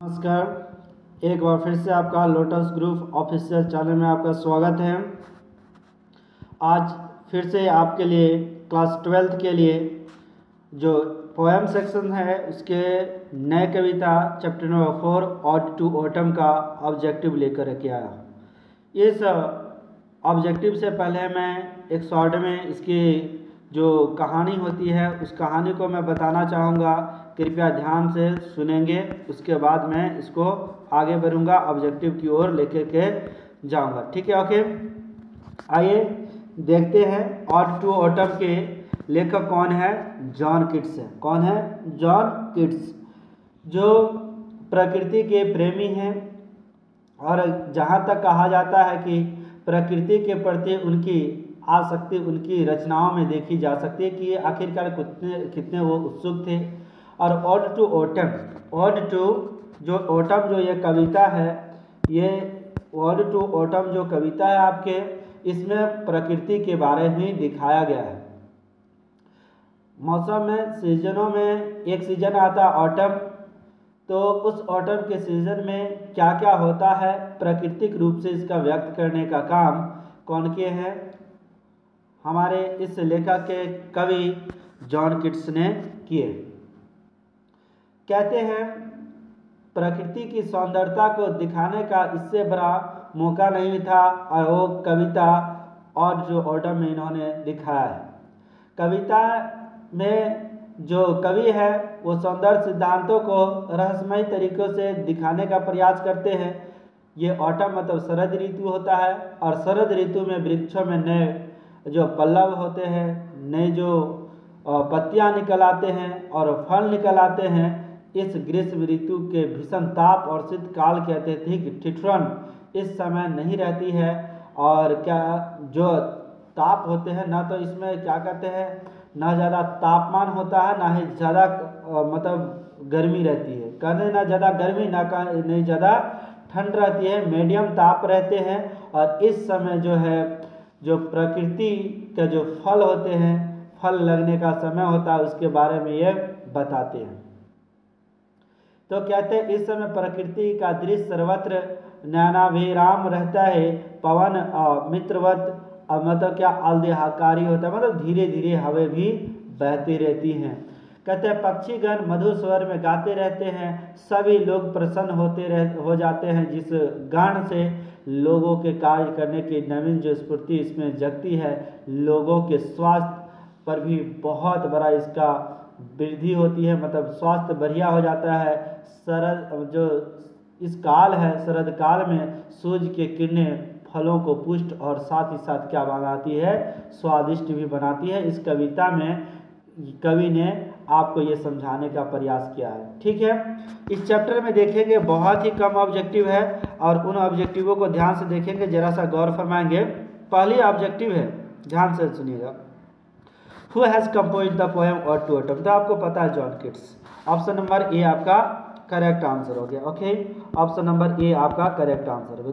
नमस्कार, एक बार फिर से आपका लोटस ग्रुप ऑफिशियल चैनल में आपका स्वागत है। आज फिर से आपके लिए क्लास 12th के लिए जो पोएम सेक्शन है उसके नए कविता chapter number 4 ode to autumn का ऑब्जेक्टिव लेकर के आया। इस ऑब्जेक्टिव से पहले मैं एक शॉर्ट में इसकी जो कहानी होती है उस कहानी को मैं बताना चाहूँगा, कृपया ध्यान से सुनेंगे। उसके बाद मैं इसको आगे बढ़ूँगा, ऑब्जेक्टिव की ओर लेकर के जाऊँगा। ठीक है, ओके। आइए देखते हैं ऑड टू ऑटम के लेखक कौन है। जॉन कीट्स है। कौन है? जॉन कीट्स, जो प्रकृति के प्रेमी हैं और जहाँ तक कहा जाता है कि प्रकृति के प्रति उनकी आसक्ति उनकी रचनाओं में देखी जा सकती है कि ये आखिरकार कितने वो उत्सुक थे। और ode to autumn, ode to जो ऑटम जो ये कविता है, ये ऑड टू ऑटम जो कविता है आपके, इसमें प्रकृति के बारे में दिखाया गया है। मौसम में सीजनों में एक सीजन आता है ऑटम, तो उस ऑटम के सीजन में क्या क्या होता है प्राकृतिक रूप से इसका व्यक्त करने का काम कौन किए हैं? हमारे इस लेखक के कवि जॉन कीट्स ने किए। कहते हैं प्रकृति की सौंदर्यता को दिखाने का इससे बड़ा मौका नहीं था और वो कविता और जो ऑटम में इन्होंने दिखाया है। कविता में जो कवि है वो सौंदर्य सिद्धांतों को रहस्यमय तरीकों से दिखाने का प्रयास करते हैं। ये ऑटम मतलब शरद ऋतु होता है और शरद ऋतु में वृक्षों में नए जो पल्लव होते हैं, नए जो पत्तियां निकल आते हैं और फल निकल आते हैं। इस ग्रीष्म ऋतु के भीषण ताप और शीतकाल के अत्यधिक ठिठुरन इस समय नहीं रहती है। और क्या जो ताप होते हैं ना, तो इसमें क्या कहते हैं, ना ज़्यादा तापमान होता है ना ही ज़्यादा मतलब गर्मी रहती है। कहने ना ज़्यादा गर्मी ना नहीं ज़्यादा ठंड रहती है, मीडियम ताप रहते हैं। और इस समय जो है जो प्रकृति के जो फल होते हैं, फल लगने का समय होता है, उसके बारे में ये बताते हैं। तो कहते हैं इस समय प्रकृति का दृश्य सर्वत्र नयनाभिराम रहता है, पवन मित्रवत मतलब क्या आल्देहाकारी होता है, मतलब धीरे धीरे हवा भी बहती रहती हैं। कहते हैं पक्षीगण मधुर स्वर में गाते रहते हैं, सभी लोग प्रसन्न हो जाते हैं, जिस गान से लोगों के कार्य करने की नवीन जो स्फूर्ति इसमें जगती है। लोगों के स्वास्थ्य पर भी बहुत बड़ा इसका वृद्धि होती है, मतलब स्वास्थ्य बढ़िया हो जाता है। शरद जो इस काल है, शरद काल में सूर्य की किरणें फलों को पुष्ट और साथ ही साथ क्या बनाती है, स्वादिष्ट भी बनाती है। इस कविता में कवि ने आपको ये समझाने का प्रयास किया है। ठीक है, इस चैप्टर में देखेंगे बहुत ही कम ऑब्जेक्टिव है और उन ऑब्जेक्टिवों को ध्यान से देखेंगे, जरा सा गौर फरमाएंगे। पहली ऑब्जेक्टिव है, ध्यान से सुनिएगा, who has composed the poem ode to autumn. तो आपको पता है John Keats. Option number A आपका करेक्ट आंसर हो गया। ओके, ऑप्शन नंबर ए आपका करेक्ट आंसर हो गया।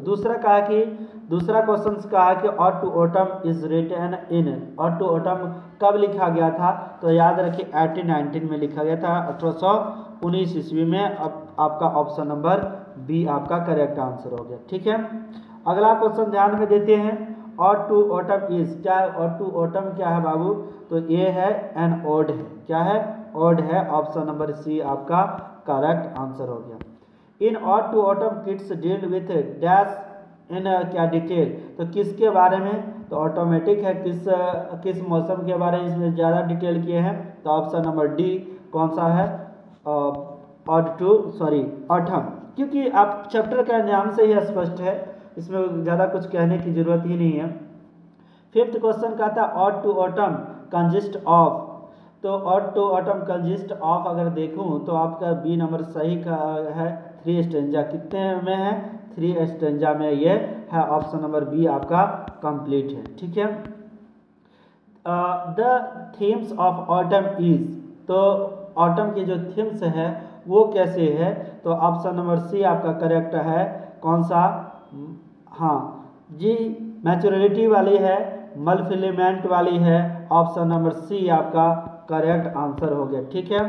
दूसरा क्वेश्चन कहा है कि ode to autumn is written in, ode to autumn कब लिखा गया था? तो याद रखिए 1819 में लिखा गया था, 1819 ईस्वी में। अब आपका ऑप्शन नंबर बी आपका करेक्ट आंसर हो गया। ठीक है, अगला क्वेश्चन ध्यान में देते हैं। ऑड टू ऑटम इज क्या है? ऑड टू ऑटम क्या है बाबू? तो ये है एन ऑड है। क्या है? ऑड है। ऑप्शन नंबर सी आपका करेक्ट आंसर हो गया। In ode to autumn Keats deal with dash in क्या डिटेल, तो किसके बारे में? तो ऑटोमेटिक है, किस मौसम के बारे में इसमें ज़्यादा डिटेल किए हैं? तो ऑप्शन नंबर डी कौन सा है? ऑटम, क्योंकि आप चैप्टर का नाम से ही स्पष्ट है, इसमें ज़्यादा कुछ कहने की जरूरत ही नहीं है। फिफ्थ क्वेश्चन का था ode to autumn consist of, तो ode to autumn consist of अगर देखूं तो आपका बी नंबर सही का है, 3 स्टेंजा। कितने में है? 3 स्टेंजा में ये है। ऑप्शन नंबर बी आपका कंप्लीट है। ठीक है, the themes of autumn is, तो ऑटम की जो थीम्स है वो कैसे है? तो ऑप्शन नंबर सी आपका करेक्ट है। कौन सा? हाँ जी, मैच्योरिटी वाली है, मल्फिलिमेंट वाली है। ऑप्शन नंबर सी आपका करेक्ट आंसर हो गया। ठीक है,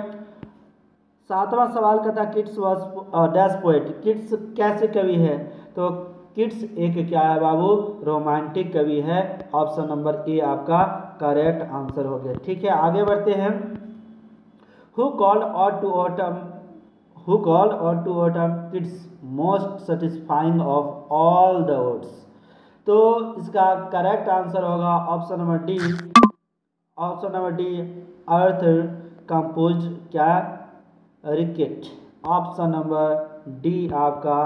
7वां सवाल का था Keats was dash poet, Keats कैसे कवि है? तो किट्स एक क्या है बाबू, रोमांटिक कवि है। ऑप्शन नंबर ए आपका करेक्ट आंसर हो गया। ठीक है, आगे बढ़ते हैं। Who called ode to autumn, who called ode to autumn Keats most satisfying of all the words? तो इसका करेक्ट आंसर होगा option number D, option number D earth compose क्या, रिकेट। ऑप्शन नंबर डी आपका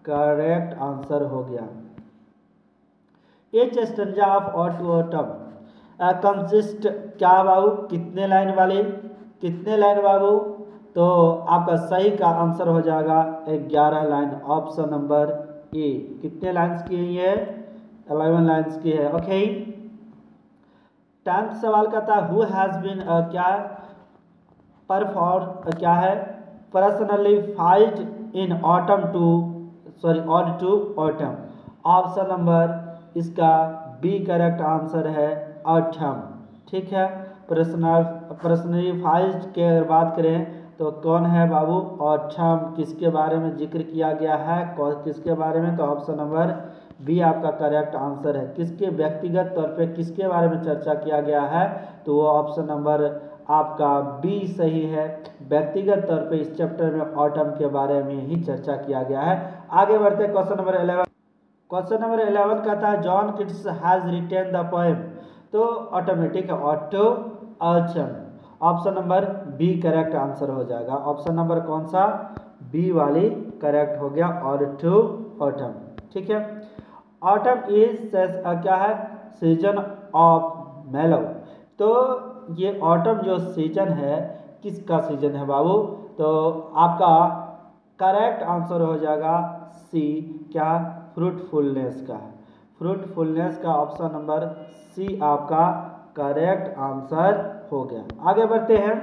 करेक्ट आंसर हो गया। Each stanza of ode to autumn consist क्या बाबू, कितने लाइन वाले, कितने लाइन बाबू? तो आपका सही का आंसर हो जाएगा 11 लाइन। ऑप्शन नंबर ए। कितने लाइन्स की है ये? 11 लाइन्स की है। ओके, 10th सवाल का था हु हैज़ बीन क्या परफॉर्म क्या है, personally fight in autumn to sorry ode to autumn? Option number इसका बी करेक्ट आंसर है ऑटम। ठीक है, पर्सनली फाइट की अगर बात करें तो कौन है बाबू, ऑटम। किसके बारे में जिक्र किया गया है, किसके बारे में? तो ऑप्शन नंबर बी आपका करेक्ट आंसर है। किसके व्यक्तिगत तौर पे किसके बारे में चर्चा किया गया है? तो वो ऑप्शन नंबर आपका बी सही है। व्यक्तिगत तौर पे इस चैप्टर में ऑटम के बारे में ही चर्चा किया गया है। आगे बढ़ते हैं क्वेश्चन नंबर 11। क्वेश्चन नंबर 11 का था John Keats has written the poem. तो ऑटोमेटिक है auto autumn. Option number B correct answer हो जाएगा। ऑप्शन नंबर कौन सा, बी वाली करेक्ट हो गया, ऑटो ऑटम। ठीक है, ऑटम इज क्या है, सीजन ऑफ मेलो। तो ये ऑटम जो सीजन है किसका सीजन है बाबू? तो आपका करेक्ट आंसर हो जाएगा सी, क्या, फ्रूटफुलनेस का। फ्रूटफुलनेस का ऑप्शन नंबर सी आपका करेक्ट आंसर हो गया। आगे बढ़ते हैं।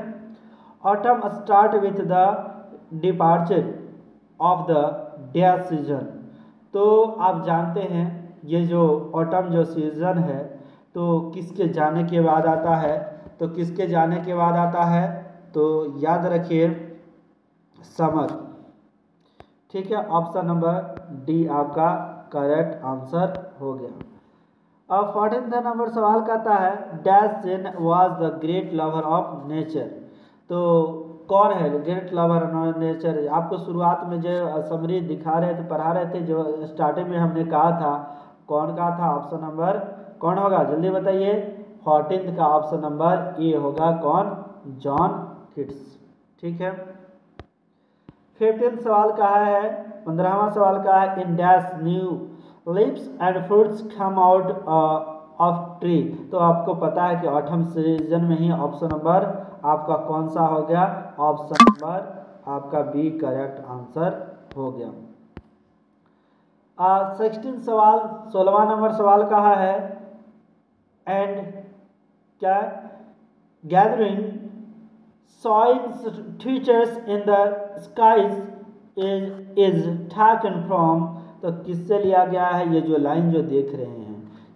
Autumn start with the departure of the dash season. तो आप जानते हैं ये जो ऑटम जो सीजन है तो किसके जाने के बाद आता है? तो किसके जाने के बाद आता है? तो याद रखिए समर। ठीक है, ऑप्शन नंबर डी आपका करेक्ट आंसर हो गया। अब 14th नंबर सवाल कहता है dash Sen was the great lover of nature. तो कौन है ग्रेट लवर ऑफ नेचर? आपको शुरुआत में जो समरी दिखा रहे थे, पढ़ा रहे थे, जो स्टार्टिंग में हमने कहा था, कौन कहा था? ऑप्शन नंबर कौन होगा, जल्दी बताइए। 14th का ऑप्शन नंबर ए होगा, कौन? John Keats. ठीक है, 15th सवाल कहा है, 15वां सवाल कहा है in dash new leaves and fruits come out of tree. तो आपको पता है कि ऑटम सीजन में ही ऑप्शन नंबर आपका कौन सा हो गया? ऑप्शन नंबर आपका बी करेक्ट आंसर हो गया। 16 सवाल, 16वां नंबर सवाल कहा है एंड क्या, gathering science teachers in the skies is taken from. तो किससे लिया गया है? ये जो लाइन जो देख रहे हैं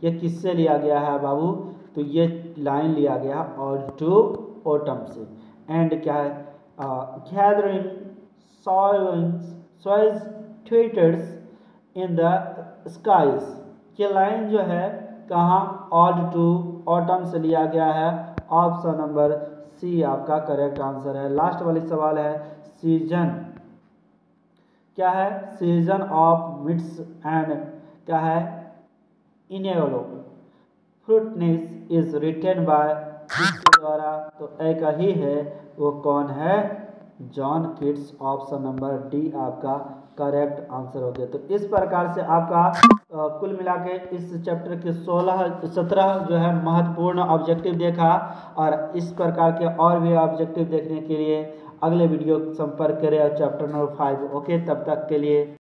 ये किससे लिया गया है बाबू? तो ये लाइन लिया गया और टू ऑटम से। एंड क्या है, gathering science teachers in the skies. ये लाइन जो है कहाँ, ऑड टू ऑटम से लिया गया है। ऑप्शन नंबर सी आपका करेक्ट आंसर है। लास्ट वाली सवाल है सीजन क्या है, सीजन ऑफ मिट्स एंड क्या है, इनेवलो फ्रूटनेस इज रिटेन बाय किसके द्वारा? तो एक ही है, वो कौन है? John Keats. Option number D आपका करेक्ट आंसर हो गया। तो इस प्रकार से आपका कुल मिला के इस चैप्टर के 17 जो है महत्वपूर्ण ऑब्जेक्टिव देखा। और इस प्रकार के और भी ऑब्जेक्टिव देखने के लिए अगले वीडियो संपर्क करें और चैप्टर नंबर 5। ओके, तब तक के लिए